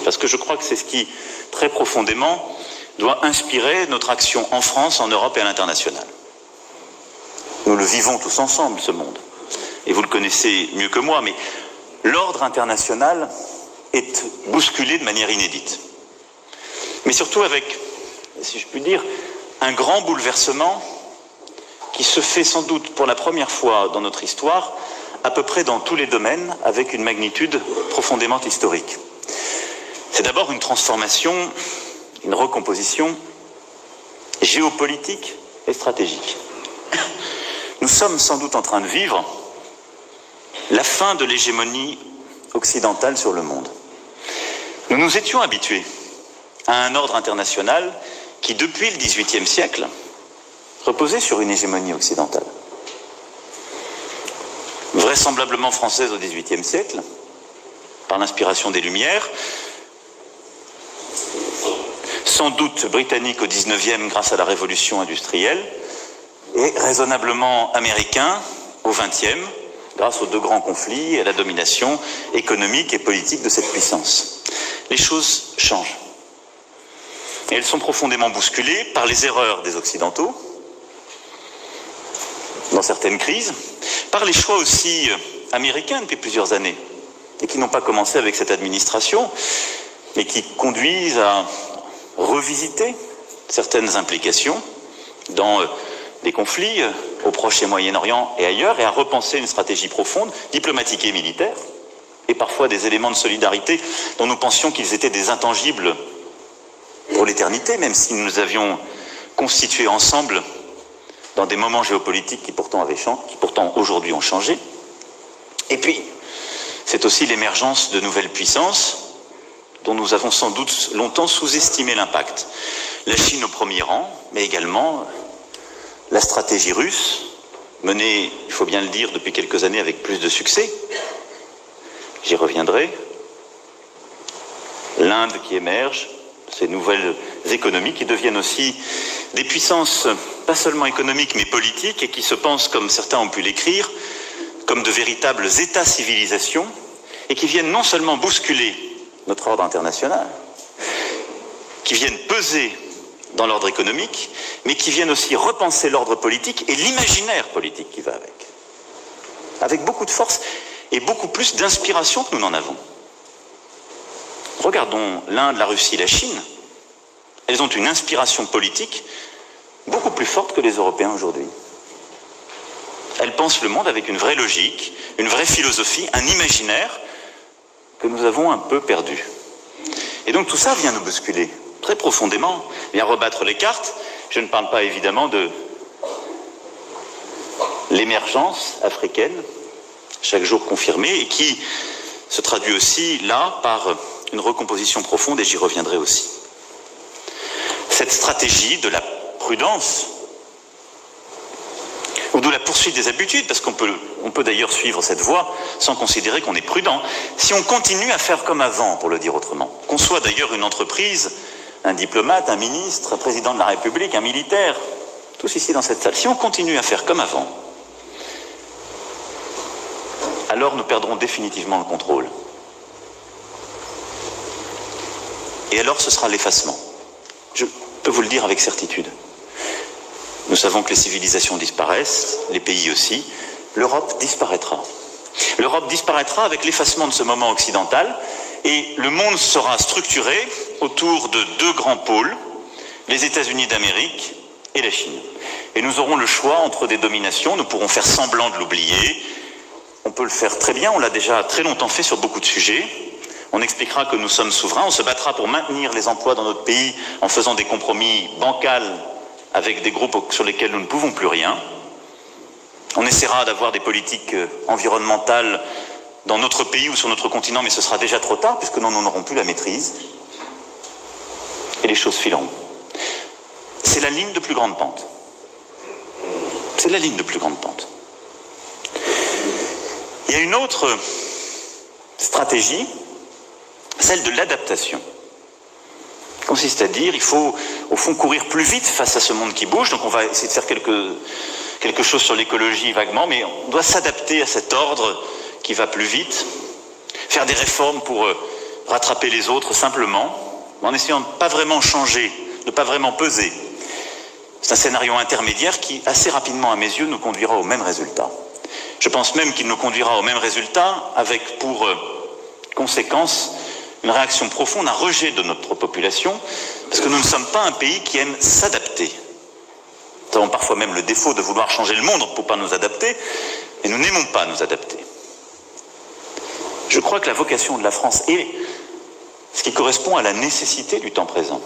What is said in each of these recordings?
parce que je crois que c'est ce qui, très profondément, doit inspirer notre action en France, en Europe et à l'international. Nous le vivons tous ensemble, ce monde. Et vous le connaissez mieux que moi, mais l'ordre international est bousculé de manière inédite. Mais surtout avec, si je puis dire, un grand bouleversement qui se fait sans doute pour la première fois dans notre histoire, à peu près dans tous les domaines, avec une magnitude profondément historique. C'est d'abord une transformation, une recomposition géopolitique et stratégique. Nous sommes sans doute en train de vivre la fin de l'hégémonie occidentale sur le monde. Nous nous étions habitués à un ordre international qui, depuis le XVIIIe siècle, reposait sur une hégémonie occidentale. Vraisemblablement française au XVIIIe siècle, par l'inspiration des Lumières, sans doute britannique au XIXe grâce à la révolution industrielle, et raisonnablement américain au XXe, grâce aux deux grands conflits et à la domination économique et politique de cette puissance. Les choses changent. Et elles sont profondément bousculées par les erreurs des Occidentaux, dans certaines crises, par les choix aussi américains depuis plusieurs années, et qui n'ont pas commencé avec cette administration, mais qui conduisent à revisiter certaines implications dans des conflits au Proche et Moyen-Orient et ailleurs, et à repenser une stratégie profonde, diplomatique et militaire, et parfois des éléments de solidarité dont nous pensions qu'ils étaient des intangibles pour l'éternité, même si nous nous avions constitués ensemble dans des moments géopolitiques qui pourtant aujourd'hui ont changé. Et puis, c'est aussi l'émergence de nouvelles puissances dont nous avons sans doute longtemps sous-estimé l'impact. La Chine au premier rang, mais également la stratégie russe, menée, il faut bien le dire, depuis quelques années avec plus de succès. J'y reviendrai. L'Inde qui émerge, ces nouvelles économies qui deviennent aussi des puissances pas seulement économiques mais politiques et qui se pensent, comme certains ont pu l'écrire, comme de véritables États-civilisations et qui viennent non seulement bousculer notre ordre international, qui viennent peser dans l'ordre économique, mais qui viennent aussi repenser l'ordre politique et l'imaginaire politique qui va avec beaucoup de force et beaucoup plus d'inspiration que nous n'en avons. Regardons l'Inde, la Russie, la Chine. Elles ont une inspiration politique beaucoup plus forte que les Européens aujourd'hui. Elles pensent le monde avec une vraie logique, une vraie philosophie, un imaginaire que nous avons un peu perdu. Et donc tout ça vient nous bousculer très profondément, vient rebattre les cartes. Je ne parle pas évidemment de l'émergence africaine, chaque jour confirmée, et qui se traduit aussi là par une recomposition profonde, et j'y reviendrai aussi. Cette stratégie de la prudence, ou de la poursuite des habitudes, parce qu'on peut d'ailleurs suivre cette voie sans considérer qu'on est prudent, si on continue à faire comme avant, pour le dire autrement, qu'on soit d'ailleurs une entreprise, un diplomate, un ministre, un président de la République, un militaire, tous ici dans cette salle, si on continue à faire comme avant, alors nous perdrons définitivement le contrôle. Et alors ce sera l'effacement. Je peux vous le dire avec certitude. Nous savons que les civilisations disparaissent, les pays aussi. L'Europe disparaîtra. L'Europe disparaîtra avec l'effacement de ce moment occidental et le monde sera structuré autour de deux grands pôles, les États-Unis d'Amérique et la Chine. Et nous aurons le choix entre des dominations, nous pourrons faire semblant de l'oublier. On peut le faire très bien, on l'a déjà très longtemps fait sur beaucoup de sujets. On expliquera que nous sommes souverains, on se battra pour maintenir les emplois dans notre pays en faisant des compromis bancals avec des groupes sur lesquels nous ne pouvons plus rien. On essaiera d'avoir des politiques environnementales dans notre pays ou sur notre continent, mais ce sera déjà trop tard puisque nous n'en aurons plus la maîtrise. Et les choses fileront. C'est la ligne de plus grande pente. C'est la ligne de plus grande pente. Il y a une autre stratégie, celle de l'adaptation. Consiste à dire, il faut au fond courir plus vite face à ce monde qui bouge, donc on va essayer de faire quelque chose sur l'écologie vaguement, mais on doit s'adapter à cet ordre qui va plus vite, faire des réformes pour rattraper les autres simplement, en essayant de ne pas vraiment changer, de ne pas vraiment peser. C'est un scénario intermédiaire qui, assez rapidement à mes yeux, nous conduira au même résultat. Je pense même qu'il nous conduira au même résultat avec pour conséquence une réaction profonde, un rejet de notre population, parce que nous ne sommes pas un pays qui aime s'adapter. Nous avons parfois même le défaut de vouloir changer le monde pour ne pas nous adapter, et nous n'aimons pas nous adapter. Je crois que la vocation de la France est ce qui correspond à la nécessité du temps présent.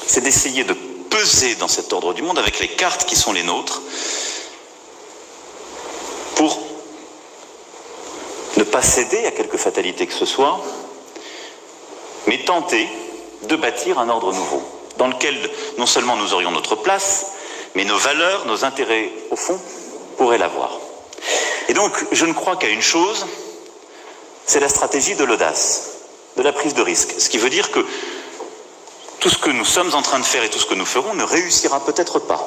C'est d'essayer de peser dans cet ordre du monde avec les cartes qui sont les nôtres pour ne pas céder à quelque fatalité que ce soit, mais tenter de bâtir un ordre nouveau, dans lequel non seulement nous aurions notre place, mais nos valeurs, nos intérêts, au fond, pourraient l'avoir. Et donc, je ne crois qu'à une chose, c'est la stratégie de l'audace, de la prise de risque. Ce qui veut dire que tout ce que nous sommes en train de faire et tout ce que nous ferons ne réussira peut-être pas.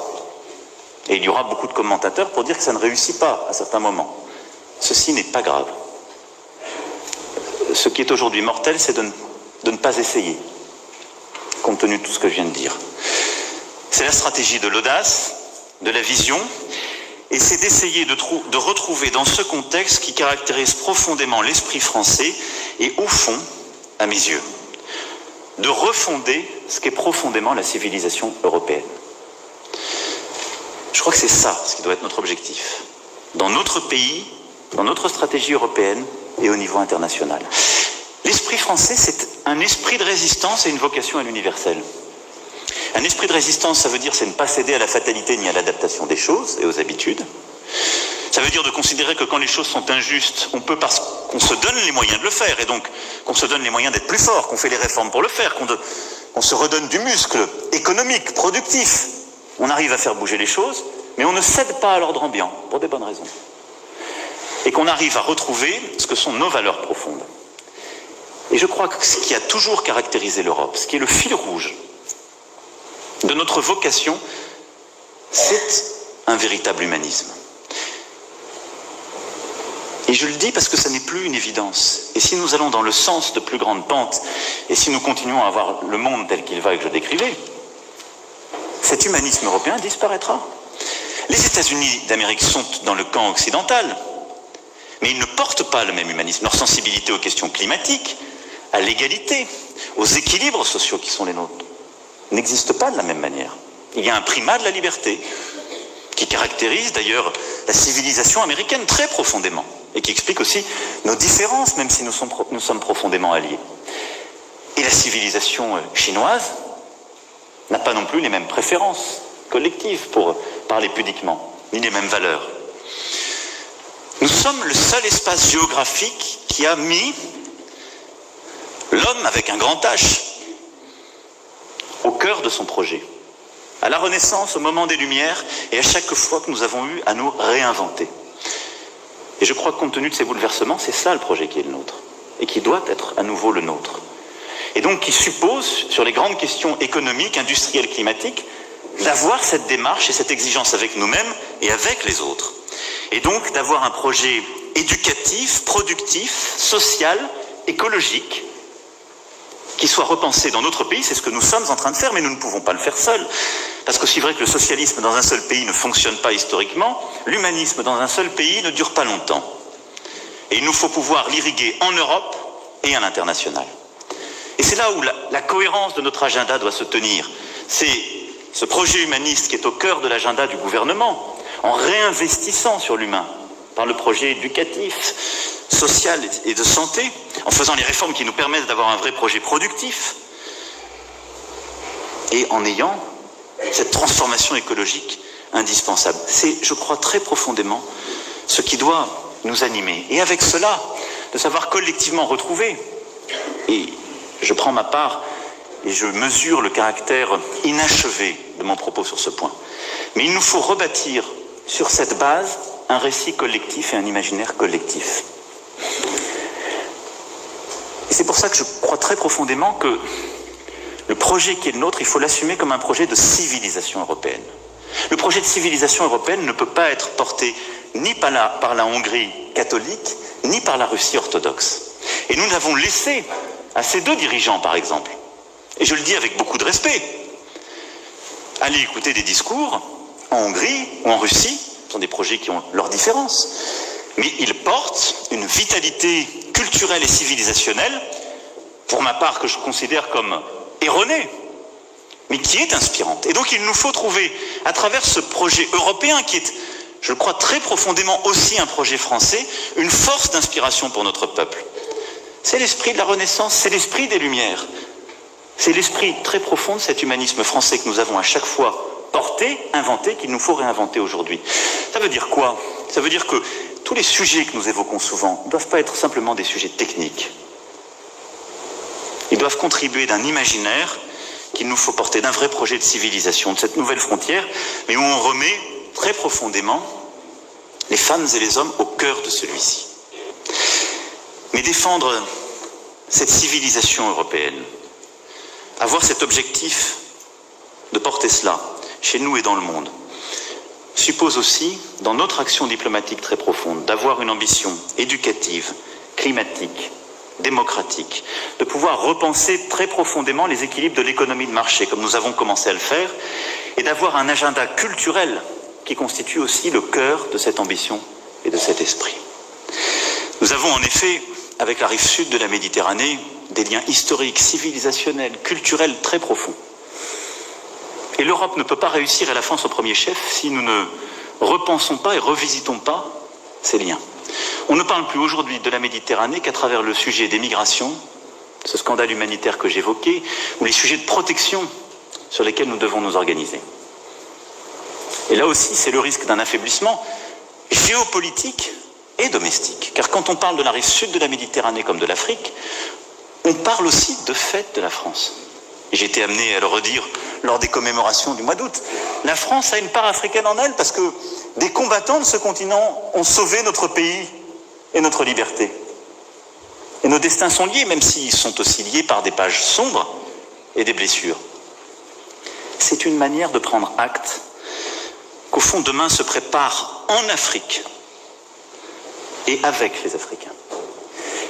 Et il y aura beaucoup de commentateurs pour dire que ça ne réussit pas à certains moments. Ceci n'est pas grave. Ce qui est aujourd'hui mortel, c'est de ne pas essayer, compte tenu de tout ce que je viens de dire. C'est la stratégie de l'audace, de la vision, et c'est d'essayer de retrouver dans ce contexte qui caractérise profondément l'esprit français et au fond, à mes yeux, de refonder ce qu'est profondément la civilisation européenne. Je crois que c'est ça ce qui doit être notre objectif, dans notre pays, dans notre stratégie européenne et au niveau international. L'esprit français, c'est un esprit de résistance et une vocation à l'universel. Un esprit de résistance, ça veut dire c'est ne pas céder à la fatalité ni à l'adaptation des choses et aux habitudes. Ça veut dire de considérer que quand les choses sont injustes, on peut parce qu'on se donne les moyens de le faire, et donc qu'on se donne les moyens d'être plus fort, qu'on fait les réformes pour le faire, qu'on se redonne du muscle économique, productif. On arrive à faire bouger les choses, mais on ne cède pas à l'ordre ambiant, pour des bonnes raisons. Et qu'on arrive à retrouver ce que sont nos valeurs profondes. Et je crois que ce qui a toujours caractérisé l'Europe, ce qui est le fil rouge de notre vocation, c'est un véritable humanisme. Et je le dis parce que ça n'est plus une évidence. Et si nous allons dans le sens de plus grandes pentes, et si nous continuons à voir le monde tel qu'il va et que je décrivais, cet humanisme européen disparaîtra. Les États-Unis d'Amérique sont dans le camp occidental, mais ils ne portent pas le même humanisme. Leur sensibilité aux questions climatiques, à l'égalité, aux équilibres sociaux qui sont les nôtres, n'existe pas de la même manière. Il y a un primat de la liberté qui caractérise d'ailleurs la civilisation américaine très profondément et qui explique aussi nos différences, même si nous sommes profondément alliés. Et la civilisation chinoise n'a pas non plus les mêmes préférences collectives, pour parler pudiquement, ni les mêmes valeurs. Nous sommes le seul espace géographique qui a mis l'homme avec un grand H au cœur de son projet. À la Renaissance, au moment des Lumières, et à chaque fois que nous avons eu à nous réinventer. Et je crois que compte tenu de ces bouleversements, c'est ça le projet qui est le nôtre, et qui doit être à nouveau le nôtre. Et donc qui suppose, sur les grandes questions économiques, industrielles, climatiques, d'avoir cette démarche et cette exigence avec nous-mêmes et avec les autres. Et donc d'avoir un projet éducatif, productif, social, écologique, qui soit repensé dans notre pays. C'est ce que nous sommes en train de faire, mais nous ne pouvons pas le faire seuls. Parce que c'est vrai que le socialisme dans un seul pays ne fonctionne pas historiquement, l'humanisme dans un seul pays ne dure pas longtemps. Et il nous faut pouvoir l'irriguer en Europe et à l'international. Et c'est là où la cohérence de notre agenda doit se tenir. C'est ce projet humaniste qui est au cœur de l'agenda du gouvernement, en réinvestissant sur l'humain, par le projet éducatif, social et de santé, en faisant les réformes qui nous permettent d'avoir un vrai projet productif, et en ayant cette transformation écologique indispensable. C'est, je crois, très profondément ce qui doit nous animer. Et avec cela, de savoir collectivement retrouver, et je prends ma part et je mesure le caractère inachevé de mon propos sur ce point, mais il nous faut rebâtir sur cette base un récit collectif et un imaginaire collectif. Et c'est pour ça que je crois très profondément que le projet qui est le nôtre, il faut l'assumer comme un projet de civilisation européenne. Le projet de civilisation européenne ne peut pas être porté ni par la Hongrie catholique, ni par la Russie orthodoxe. Et nous l'avons laissé à ces deux dirigeants, par exemple. Et je le dis avec beaucoup de respect. Allez écouter des discours en Hongrie ou en Russie, ce sont des projets qui ont leurs différences, mais ils portent une vitalité culturelle et civilisationnelle, pour ma part que je considère comme erronée, mais qui est inspirante. Et donc il nous faut trouver, à travers ce projet européen qui est, je crois, très profondément aussi un projet français, une force d'inspiration pour notre peuple. C'est l'esprit de la Renaissance, c'est l'esprit des Lumières. C'est l'esprit très profond de cet humanisme français que nous avons à chaque fois porté, inventé, qu'il nous faut réinventer aujourd'hui. Ça veut dire quoi? Ça veut dire que tous les sujets que nous évoquons souvent ne doivent pas être simplement des sujets techniques. Ils doivent contribuer d'un imaginaire qu'il nous faut porter, d'un vrai projet de civilisation, de cette nouvelle frontière, mais où on remet très profondément les femmes et les hommes au cœur de celui-ci. Mais défendre cette civilisation européenne, avoir cet objectif de porter cela chez nous et dans le monde, suppose aussi, dans notre action diplomatique très profonde, d'avoir une ambition éducative, climatique, démocratique, de pouvoir repenser très profondément les équilibres de l'économie de marché, comme nous avons commencé à le faire, et d'avoir un agenda culturel qui constitue aussi le cœur de cette ambition et de cet esprit. Nous avons en effet, avec la rive sud de la Méditerranée, des liens historiques, civilisationnels, culturels très profonds. Et l'Europe ne peut pas réussir, et la France au premier chef, si nous ne repensons pas et revisitons pas ces liens. On ne parle plus aujourd'hui de la Méditerranée qu'à travers le sujet des migrations, ce scandale humanitaire que j'évoquais, ou les sujets de protection sur lesquels nous devons nous organiser. Et là aussi, c'est le risque d'un affaiblissement géopolitique et domestique. Car quand on parle de la rive sud de la Méditerranée comme de l'Afrique, on parle aussi de fait de la France. Et j'ai été amené à le redire lors des commémorations du mois d'août. La France a une part africaine en elle parce que des combattants de ce continent ont sauvé notre pays et notre liberté. Et nos destins sont liés, même s'ils sont aussi liés par des pages sombres et des blessures. C'est une manière de prendre acte qu'au fond demain se prépare en Afrique et avec les Africains.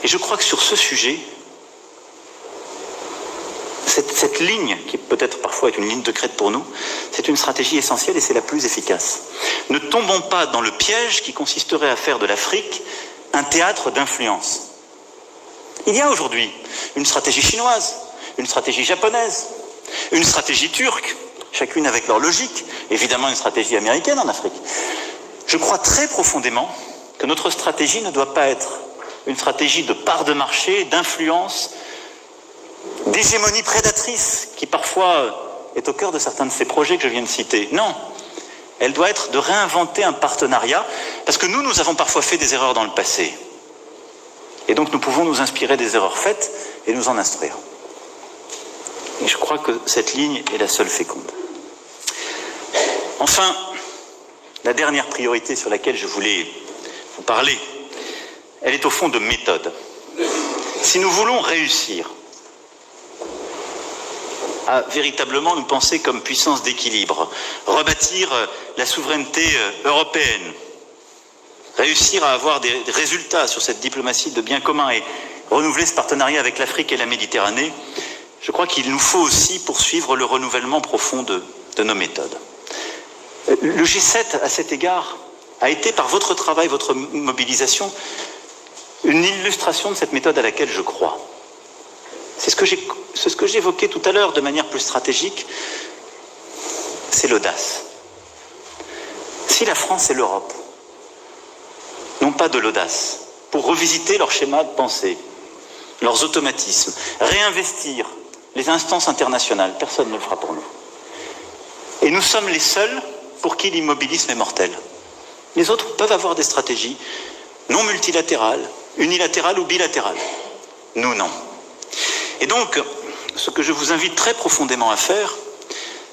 Et je crois que sur ce sujet, cette ligne, qui peut-être parfois est une ligne de crête pour nous, c'est une stratégie essentielle et c'est la plus efficace. Ne tombons pas dans le piège qui consisterait à faire de l'Afrique un théâtre d'influence. Il y a aujourd'hui une stratégie chinoise, une stratégie japonaise, une stratégie turque, chacune avec leur logique, évidemment une stratégie américaine en Afrique. Je crois très profondément que notre stratégie ne doit pas être une stratégie de part de marché, d'influence, d'hégémonie prédatrice, qui parfois est au cœur de certains de ces projets que je viens de citer. Non, elle doit être de réinventer un partenariat, parce que nous avons parfois fait des erreurs dans le passé. Et donc nous pouvons nous inspirer des erreurs faites et nous en instruire. Et je crois que cette ligne est la seule féconde. Enfin, la dernière priorité sur laquelle je voulais vous parler, elle est au fond de méthode. Si nous voulons réussir à véritablement nous penser comme puissance d'équilibre, rebâtir la souveraineté européenne, réussir à avoir des résultats sur cette diplomatie de bien commun et renouveler ce partenariat avec l'Afrique et la Méditerranée, je crois qu'il nous faut aussi poursuivre le renouvellement profond de nos méthodes. Le G7, à cet égard, a été par votre travail, votre mobilisation, une illustration de cette méthode à laquelle je crois. C'est ce que j'évoquais tout à l'heure de manière plus stratégique, c'est l'audace. Si la France et l'Europe n'ont pas de l'audace pour revisiter leur schéma de pensée, leurs automatismes, réinvestir les instances internationales, personne ne le fera pour nous. Et nous sommes les seuls pour qui l'immobilisme est mortel. Les autres peuvent avoir des stratégies non multilatérales, unilatérales ou bilatérales. Nous, non. Et donc, ce que je vous invite très profondément à faire,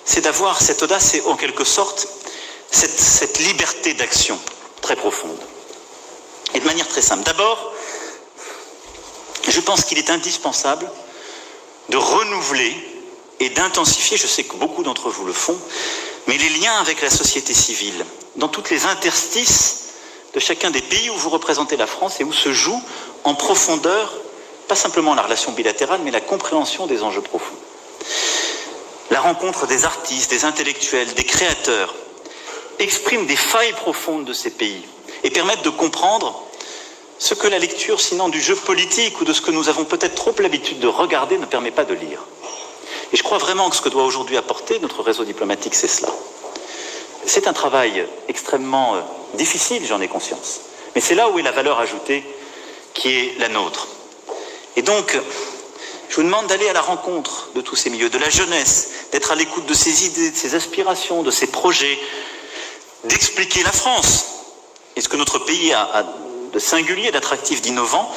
c'est d'avoir cette audace et en quelque sorte cette liberté d'action très profonde. Et de manière très simple. D'abord, je pense qu'il est indispensable de renouveler et d'intensifier, je sais que beaucoup d'entre vous le font, mais les liens avec la société civile, dans toutes les interstices de chacun des pays où vous représentez la France et où se joue en profondeur pas simplement la relation bilatérale, mais la compréhension des enjeux profonds. La rencontre des artistes, des intellectuels, des créateurs exprime des failles profondes de ces pays et permettent de comprendre ce que la lecture, sinon du jeu politique ou de ce que nous avons peut-être trop l'habitude de regarder, ne permet pas de lire. Et je crois vraiment que ce que doit aujourd'hui apporter notre réseau diplomatique, c'est cela. C'est un travail extrêmement difficile, j'en ai conscience. Mais c'est là où est la valeur ajoutée qui est la nôtre. Et donc, je vous demande d'aller à la rencontre de tous ces milieux, de la jeunesse, d'être à l'écoute de ses idées, de ses aspirations, de ses projets, d'expliquer la France et ce que notre pays a de singulier, d'attractif, d'innovant,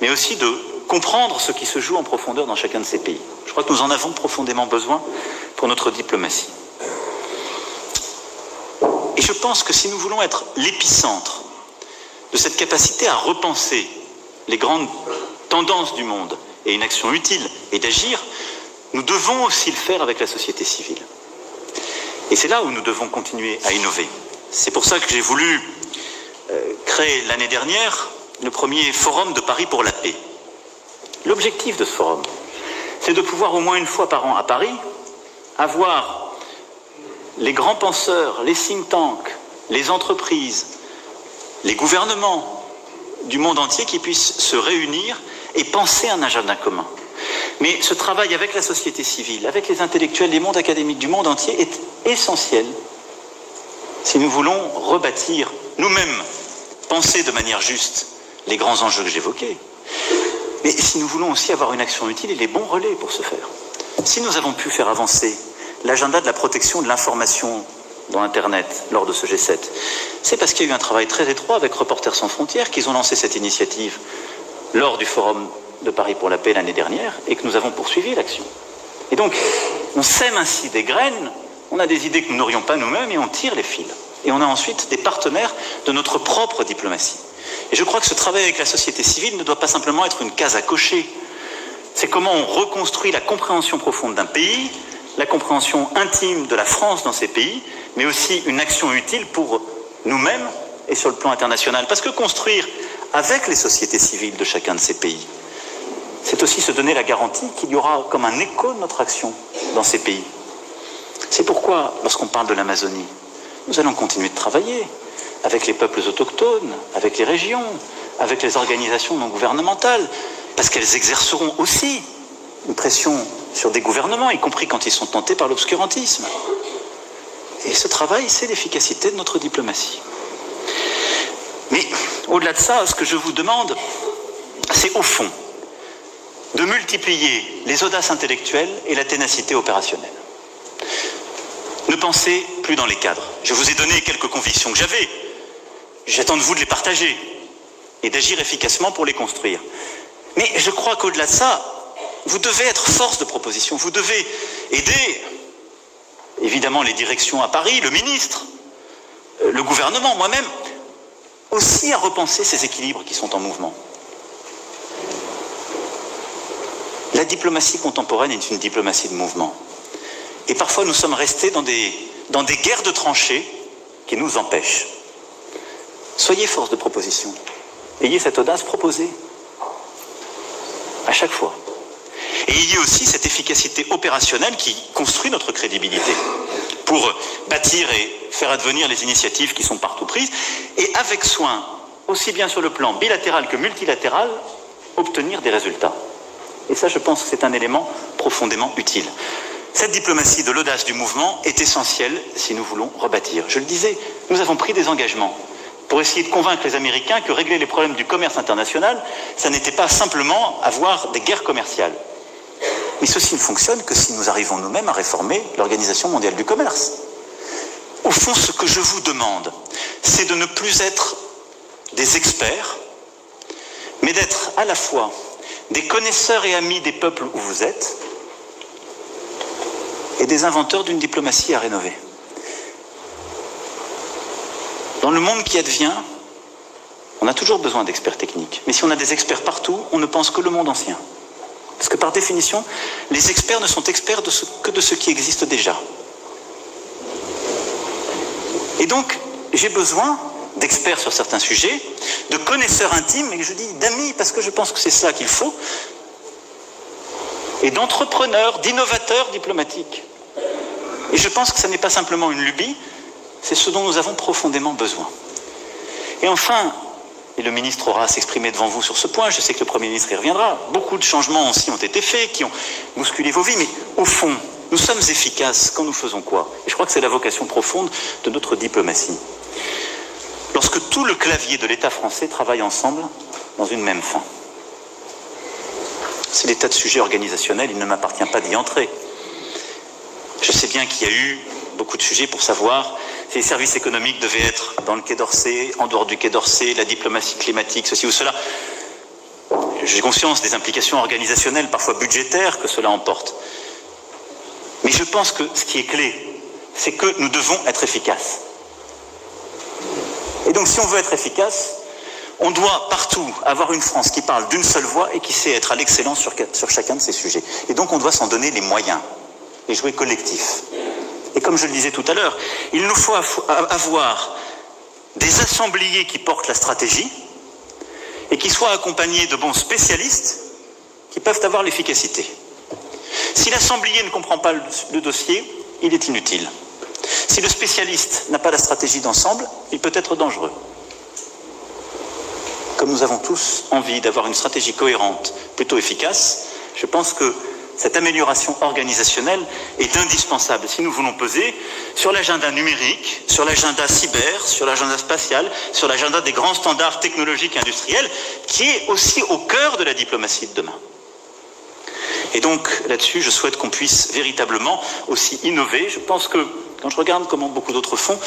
mais aussi de comprendre ce qui se joue en profondeur dans chacun de ces pays. Je crois que nous en avons profondément besoin pour notre diplomatie. Et je pense que si nous voulons être l'épicentre de cette capacité à repenser les grandes tendances du monde et une action utile et d'agir, nous devons aussi le faire avec la société civile. Et c'est là où nous devons continuer à innover. C'est pour ça que j'ai voulu créer l'année dernière le premier forum de Paris pour la paix. L'objectif de ce forum, c'est de pouvoir au moins une fois par an à Paris avoir les grands penseurs, les think tanks, les entreprises, les gouvernements du monde entier qui puissent se réunir et penser un agenda commun. Mais ce travail avec la société civile, avec les intellectuels, les mondes académiques du monde entier est essentiel si nous voulons rebâtir nous-mêmes, penser de manière juste les grands enjeux que j'évoquais. Mais si nous voulons aussi avoir une action utile et les bons relais pour ce faire. Si nous avons pu faire avancer l'agenda de la protection de l'information dans Internet lors de ce G7, c'est parce qu'il y a eu un travail très étroit avec Reporters sans frontières qu'ils ont lancé cette initiative lors du Forum de Paris pour la paix l'année dernière et que nous avons poursuivi l'action. Et donc, on sème ainsi des graines, on a des idées que nous n'aurions pas nous-mêmes et on tire les fils. Et on a ensuite des partenaires de notre propre diplomatie. Et je crois que ce travail avec la société civile ne doit pas simplement être une case à cocher. C'est comment on reconstruit la compréhension profonde d'un pays, la compréhension intime de la France dans ces pays, mais aussi une action utile pour nous-mêmes et sur le plan international. Parce que construire avec les sociétés civiles de chacun de ces pays, c'est aussi se donner la garantie qu'il y aura comme un écho de notre action dans ces pays. C'est pourquoi, lorsqu'on parle de l'Amazonie, nous allons continuer de travailler avec les peuples autochtones, avec les régions, avec les organisations non gouvernementales, parce qu'elles exerceront aussi une pression sur des gouvernements, y compris quand ils sont tentés par l'obscurantisme. Et ce travail, c'est l'efficacité de notre diplomatie. Mais au-delà de ça, ce que je vous demande, c'est au fond de multiplier les audaces intellectuelles et la ténacité opérationnelle. Ne pensez plus dans les cadres. Je vous ai donné quelques convictions que j'avais. J'attends de vous de les partager et d'agir efficacement pour les construire. Mais je crois qu'au-delà de ça, vous devez être force de proposition. Vous devez aider, évidemment, les directions à Paris, le ministre, le gouvernement, moi-même, aussi à repenser ces équilibres qui sont en mouvement. La diplomatie contemporaine est une diplomatie de mouvement. Et parfois, nous sommes restés dans des guerres de tranchées qui nous empêchent. Soyez force de proposition. Ayez cette audace, proposée. À chaque fois. Et il y a aussi cette efficacité opérationnelle qui construit notre crédibilité pour bâtir et faire advenir les initiatives qui sont partout prises et avec soin, aussi bien sur le plan bilatéral que multilatéral, obtenir des résultats. Et ça, je pense que c'est un élément profondément utile. Cette diplomatie de l'audace du mouvement est essentielle si nous voulons rebâtir. Je le disais, nous avons pris des engagements pour essayer de convaincre les Américains que régler les problèmes du commerce international, ça n'était pas simplement avoir des guerres commerciales. Mais ceci ne fonctionne que si nous arrivons nous-mêmes à réformer l'Organisation mondiale du commerce. Au fond, ce que je vous demande, c'est de ne plus être des experts, mais d'être à la fois des connaisseurs et amis des peuples où vous êtes, et des inventeurs d'une diplomatie à rénover. Dans le monde qui advient, on a toujours besoin d'experts techniques. Mais si on a des experts partout, on ne pense que le monde ancien. Parce que par définition, les experts ne sont experts que de ce qui existe déjà. Et donc, j'ai besoin d'experts sur certains sujets, de connaisseurs intimes, et je dis d'amis, parce que je pense que c'est ça qu'il faut, et d'entrepreneurs, d'innovateurs diplomatiques. Et je pense que ce n'est pas simplement une lubie, c'est ce dont nous avons profondément besoin. Et enfin, et le ministre aura à s'exprimer devant vous sur ce point, je sais que le Premier ministre y reviendra, beaucoup de changements aussi ont été faits, qui ont bousculé vos vies, mais au fond, nous sommes efficaces quand nous faisons quoi? Et je crois que c'est la vocation profonde de notre diplomatie. Lorsque tout le clavier de l'État français travaille ensemble dans une même fin. C'est des tas de sujets organisationnels, il ne m'appartient pas d'y entrer. Je sais bien qu'il y a eu beaucoup de sujets pour savoir si les services économiques devaient être dans le Quai d'Orsay, en dehors du Quai d'Orsay, la diplomatie climatique, ceci ou cela. J'ai conscience des implications organisationnelles, parfois budgétaires, que cela emporte. Mais je pense que ce qui est clé, c'est que nous devons être efficaces. Et donc si on veut être efficace, on doit partout avoir une France qui parle d'une seule voix et qui sait être à l'excellence sur chacun de ces sujets. Et donc on doit s'en donner les moyens et jouer collectif. Et comme je le disais tout à l'heure, il nous faut avoir des assembliers qui portent la stratégie et qui soient accompagnés de bons spécialistes qui peuvent avoir l'efficacité. Si l'assemblier ne comprend pas le dossier, il est inutile. Si le spécialiste n'a pas la stratégie d'ensemble, il peut être dangereux. Comme nous avons tous envie d'avoir une stratégie cohérente, plutôt efficace, je pense que cette amélioration organisationnelle est indispensable si nous voulons peser sur l'agenda numérique, sur l'agenda cyber, sur l'agenda spatial, sur l'agenda des grands standards technologiques et industriels, qui est aussi au cœur de la diplomatie de demain. Et donc, là-dessus, je souhaite qu'on puisse véritablement aussi innover. Je pense que, quand je regarde comment beaucoup d'autres font,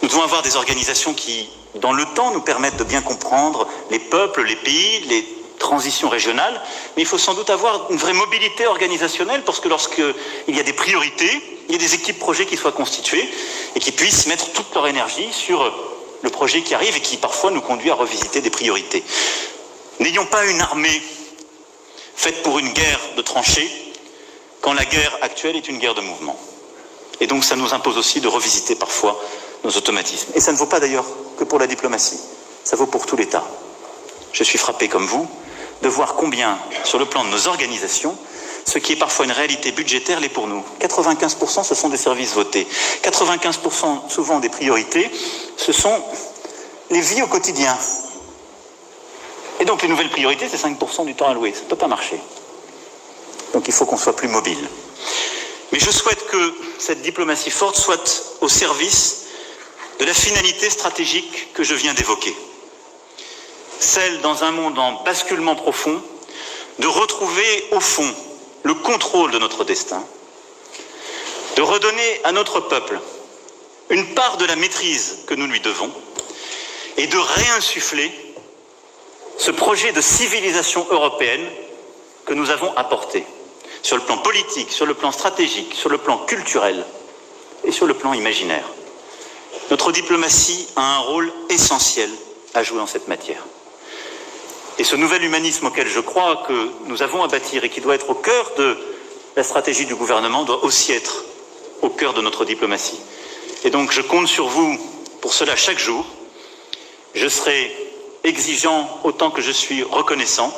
nous devons avoir des organisations qui, dans le temps, nous permettent de bien comprendre les peuples, les pays, les transitions régionales, mais il faut sans doute avoir une vraie mobilité organisationnelle parce que lorsqu'il y a des priorités, il y a des équipes projets qui soient constituées et qui puissent mettre toute leur énergie sur le projet qui arrive et qui parfois nous conduit à revisiter des priorités. N'ayons pas une armée faite pour une guerre de tranchées quand la guerre actuelle est une guerre de mouvement. Et donc ça nous impose aussi de revisiter parfois nos automatismes. Et ça ne vaut pas d'ailleurs que pour la diplomatie, ça vaut pour tout l'État. Je suis frappé comme vous de voir combien, sur le plan de nos organisations, ce qui est parfois une réalité budgétaire l'est pour nous. 95% ce sont des services votés. 95% souvent des priorités, ce sont les vies au quotidien. Et donc les nouvelles priorités, c'est 5% du temps alloué. Ça ne peut pas marcher. Donc il faut qu'on soit plus mobile. Mais je souhaite que cette diplomatie forte soit au service de la finalité stratégique que je viens d'évoquer. Celle, dans un monde en basculement profond, de retrouver au fond le contrôle de notre destin, de redonner à notre peuple une part de la maîtrise que nous lui devons et de réinsuffler ce projet de civilisation européenne que nous avons apporté sur le plan politique, sur le plan stratégique, sur le plan culturel et sur le plan imaginaire. Notre diplomatie a un rôle essentiel à jouer en cette matière. Et ce nouvel humanisme auquel je crois que nous avons à bâtir et qui doit être au cœur de la stratégie du gouvernement doit aussi être au cœur de notre diplomatie. Et donc je compte sur vous pour cela chaque jour. Je serai exigeant autant que je suis reconnaissant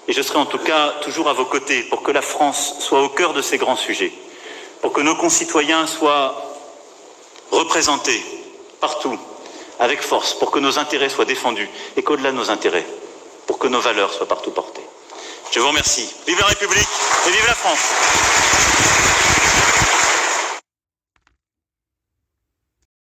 et je serai en tout cas toujours à vos côtés pour que la France soit au cœur de ces grands sujets, pour que nos concitoyens soient représentés partout avec force, pour que nos intérêts soient défendus et qu'au-delà de nos intérêts, pour que nos valeurs soient partout portées. Je vous remercie. Vive la République et vive la France!